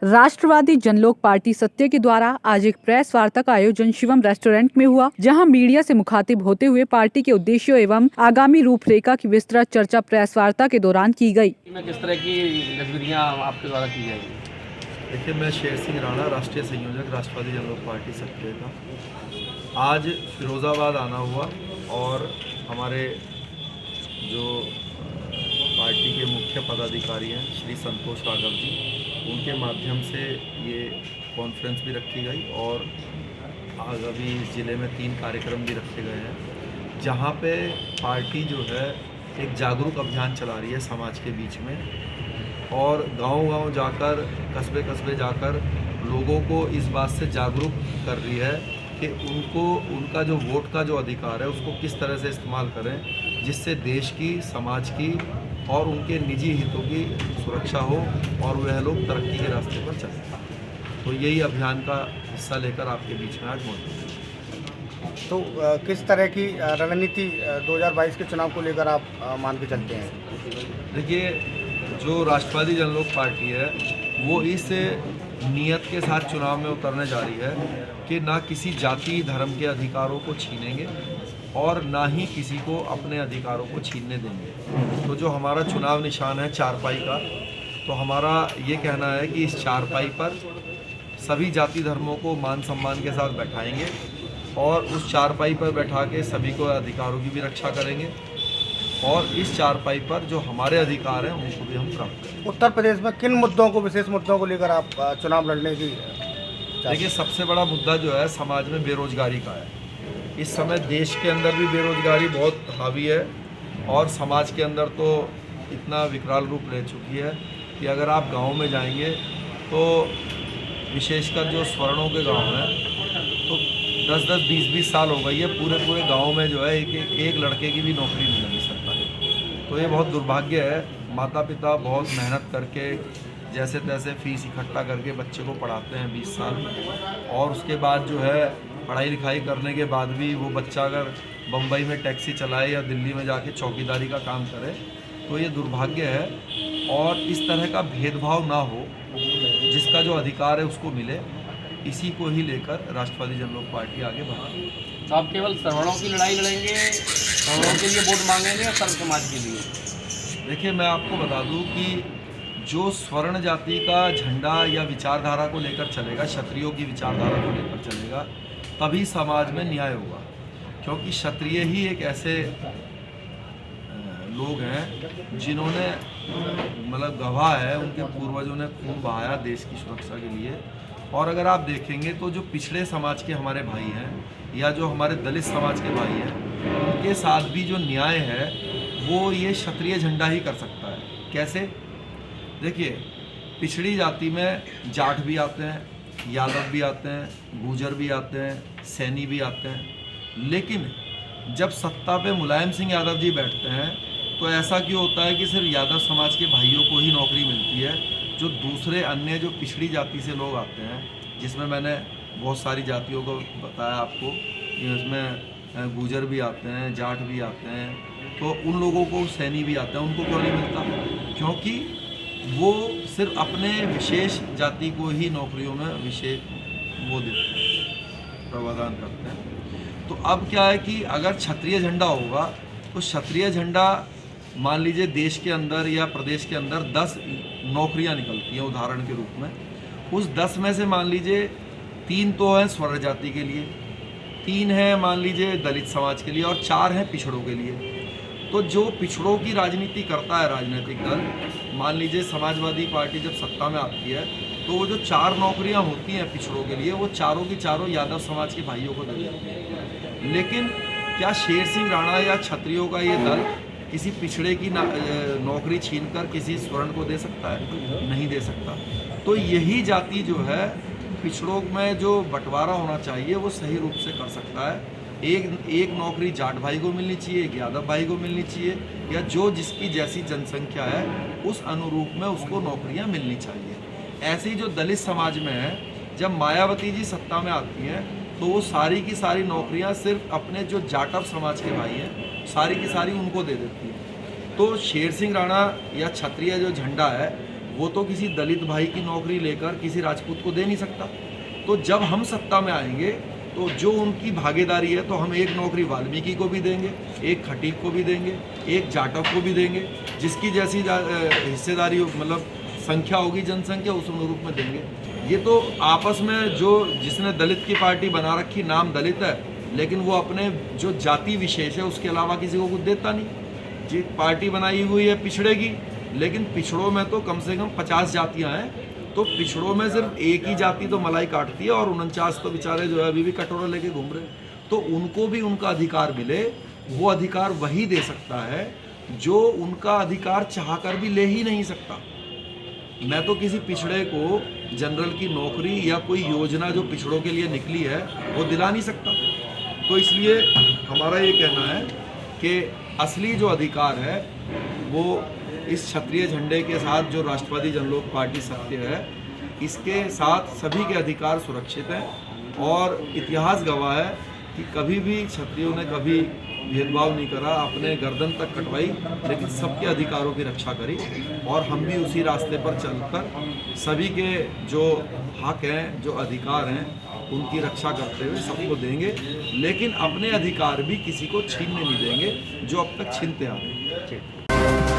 राष्ट्रवादी जनलोक party सत्य के द्वारा आज एक प्रेस वार्ता का आयोजन शिवम रेस्टोरेंट में हुआ, जहां मीडिया से मुखातिब होते हुए पार्टी के उद्देश्यों एवं आगामी रूपरेखा की विस्तृत चर्चा प्रेस वार्ता के दौरान की गई। किस तरह की गतिविधियां आपके द्वारा की जाएगी? देखिए, मैं शेर सिंह राणा, राष्ट्रीय संयोजक राष्ट्रवादी जनलोक पार्टी सत्य का आज फिरोज़ाबाद आना हुआ और हमारे जो पार्टी के मुख्य पदाधिकारी हैं श्री संतोष राघव जी, उनके माध्यम से ये कॉन्फ्रेंस भी रखी गई और आगामी इस ज़िले में 3 कार्यक्रम भी रखे गए हैं, जहाँ पे पार्टी जो है एक जागरूक अभियान चला रही है समाज के बीच में और गांव-गांव जाकर, कस्बे-कस्बे जाकर लोगों को इस बात से जागरूक कर रही है कि उनका जो वोट का जो अधिकार है उसको किस तरह से इस्तेमाल करें, जिससे देश की, समाज की और उनके निजी हितों की सुरक्षा हो और वह लोग तरक्की के रास्ते पर चलें। तो यही अभियान का हिस्सा लेकर आपके बीच में आज मौजूद है। तो किस तरह की रणनीति 2022 के चुनाव को लेकर आप मान के चलते हैं? देखिए, जो राष्ट्रवादी जनलोक पार्टी है वो इस नियत के साथ चुनाव में उतरने जा रही है कि ना किसी जाति धर्म के अधिकारों को छीनेंगे और ना ही किसी को अपने अधिकारों को छीनने देंगे। तो जो हमारा चुनाव निशान है चारपाई का, तो हमारा ये कहना है कि इस चारपाई पर सभी जाति धर्मों को मान सम्मान के साथ बैठाएंगे और उस चारपाई पर बैठा के सभी को अधिकारों की भी रक्षा करेंगे और इस चारपाई पर जो हमारे अधिकार हैं उनको भी हम प्राप्त करेंगे। उत्तर प्रदेश में किन मुद्दों को, विशेष मुद्दों को लेकर आप चुनाव लड़ने की? देखिए, सबसे बड़ा मुद्दा जो है समाज में बेरोजगारी का है। इस समय देश के अंदर भी बेरोजगारी बहुत हावी है और समाज के अंदर तो इतना विकराल रूप ले चुकी है कि अगर आप गाँव में जाएंगे तो विशेषकर जो स्वर्णों के गाँव हैं तो 10-10, 20-20 साल हो गई है, पूरे गांव में जो है एक लड़के की भी नौकरी नहीं लगी सरकारी। तो ये बहुत दुर्भाग्य है। माता पिता बहुत मेहनत करके जैसे तैसे फीस इकट्ठा करके बच्चे को पढ़ाते हैं 20 साल, और उसके बाद जो है पढ़ाई लिखाई करने के बाद भी वो बच्चा अगर बम्बई में टैक्सी चलाए या दिल्ली में जाके चौकीदारी का काम करे तो ये दुर्भाग्य है। और इस तरह का भेदभाव ना हो, जिसका जो अधिकार है उसको मिले, इसी को ही लेकर राष्ट्रवादी जनलोक पार्टी आगे बढ़ रही है। तो आप केवल सवर्णों की लड़ाई लड़ेंगे, सवर्णों के लिए वोट मांगेंगे या सर्व समाज के लिए? देखिए, मैं आपको बता दूं कि जो स्वर्ण जाति का झंडा या विचारधारा को लेकर चलेगा, क्षत्रियों की विचारधारा को लेकर चलेगा, तभी समाज में न्याय होगा। क्योंकि क्षत्रिय ही एक ऐसे लोग हैं जिन्होंने मतलब गवाह है, उनके पूर्वजों ने खून बहाया देश की सुरक्षा के लिए। और अगर आप देखेंगे तो जो पिछड़े समाज के हमारे भाई हैं या जो हमारे दलित समाज के भाई हैं, उनके साथ भी जो न्याय है वो ये क्षत्रिय झंडा ही कर सकता है। कैसे? देखिए, पिछड़ी जाति में जाट भी आते हैं, यादव भी आते हैं, गुर्जर भी आते हैं, सैनी भी आते हैं, लेकिन जब सत्ता पे मुलायम सिंह यादव जी बैठते हैं तो ऐसा क्यों होता है कि सिर्फ यादव समाज के भाइयों को ही नौकरी मिलती है? जो दूसरे अन्य जो पिछड़ी जाति से लोग आते हैं, जिसमें मैंने बहुत सारी जातियों को बताया आपको, इसमें गुर्जर भी आते हैं, जाट भी आते हैं, तो उन लोगों को सैनी भी आते हैं, उनको क्यों नहीं मिलता? क्योंकि वो सिर्फ अपने विशेष जाति को ही नौकरियों में विशेष वो देते हैं, प्रावधान करते हैं। तो अब क्या है कि अगर क्षत्रिय झंडा होगा तो क्षत्रिय झंडा, मान लीजिए देश के अंदर या प्रदेश के अंदर 10 नौकरियां निकलती हैं उदाहरण के रूप में, उस 10 में से मान लीजिए 3 तो हैं स्वर्ण जाति के लिए, 3 हैं मान लीजिए दलित समाज के लिए और 4 हैं पिछड़ों के लिए। तो जो पिछड़ों की राजनीति करता है राजनीतिक दल, मान लीजिए समाजवादी पार्टी जब सत्ता में आती है तो वो जो 4 नौकरियां होती हैं पिछड़ों के लिए, वो चारों की चारों यादव समाज के भाइयों को दे देती है। लेकिन क्या शेर सिंह राणा या क्षत्रियों का ये दल किसी पिछड़े की नौकरी छीनकर किसी स्वर्ण को दे सकता है? नहीं दे सकता। तो यही जाति जो है पिछड़ों में जो बंटवारा होना चाहिए वो सही रूप से कर सकता है। एक नौकरी जाट भाई को मिलनी चाहिए, एक यादव भाई को मिलनी चाहिए, या जो जिसकी जैसी जनसंख्या है उस अनुरूप में उसको नौकरियां मिलनी चाहिए। ऐसे ही जो दलित समाज में है, जब मायावती जी सत्ता में आती हैं तो वो सारी की सारी नौकरियां सिर्फ अपने जो जाटव समाज के भाई हैं सारी की सारी उनको दे देती है। तो शेर सिंह राणा या क्षत्रिय जो झंडा है वो तो किसी दलित भाई की नौकरी लेकर किसी राजपूत को दे नहीं सकता। तो जब हम सत्ता में आएंगे तो जो उनकी भागीदारी है, तो हम एक नौकरी वाल्मीकि को भी देंगे, एक खटीक को भी देंगे, एक जाटव को भी देंगे, जिसकी जैसी हिस्सेदारी मतलब संख्या होगी, जनसंख्या उस अनुरूप में देंगे। ये तो आपस में जो जिसने दलित की पार्टी बना रखी, नाम दलित है, लेकिन वो अपने जो जाति विशेष है उसके अलावा किसी को कुछ देता नहीं। जी पार्टी बनाई हुई है पिछड़े की, लेकिन पिछड़ों में तो कम से कम 50 जातियां हैं, तो पिछड़ों में सिर्फ एक ही जाति तो मलाई काटती है और 49 तो बेचारे जो है अभी भी कटोरा लेके घूम रहे हैं। तो उनको भी उनका अधिकार मिले, वो अधिकार वही दे सकता है जो उनका अधिकार चाहकर भी ले ही नहीं सकता। मैं तो किसी पिछड़े को जनरल की नौकरी या कोई योजना जो पिछड़ों के लिए निकली है वो दिला नहीं सकता। तो इसलिए हमारा ये कहना है कि असली जो अधिकार है वो इस क्षत्रिय झंडे के साथ जो राष्ट्रवादी जनलोक पार्टी सत्य है, इसके साथ सभी के अधिकार सुरक्षित हैं। और इतिहास गवाह है कि कभी भी क्षत्रियों ने कभी भेदभाव नहीं करा, अपने गर्दन तक कटवाई, लेकिन सबके अधिकारों की रक्षा करी। और हम भी उसी रास्ते पर चलकर सभी के जो हक हैं, जो अधिकार हैं, उनकी रक्षा करते हुए सबको देंगे, लेकिन अपने अधिकार भी किसी को छीनने नहीं देंगे जो अब तक छीनते आ रहे हैं।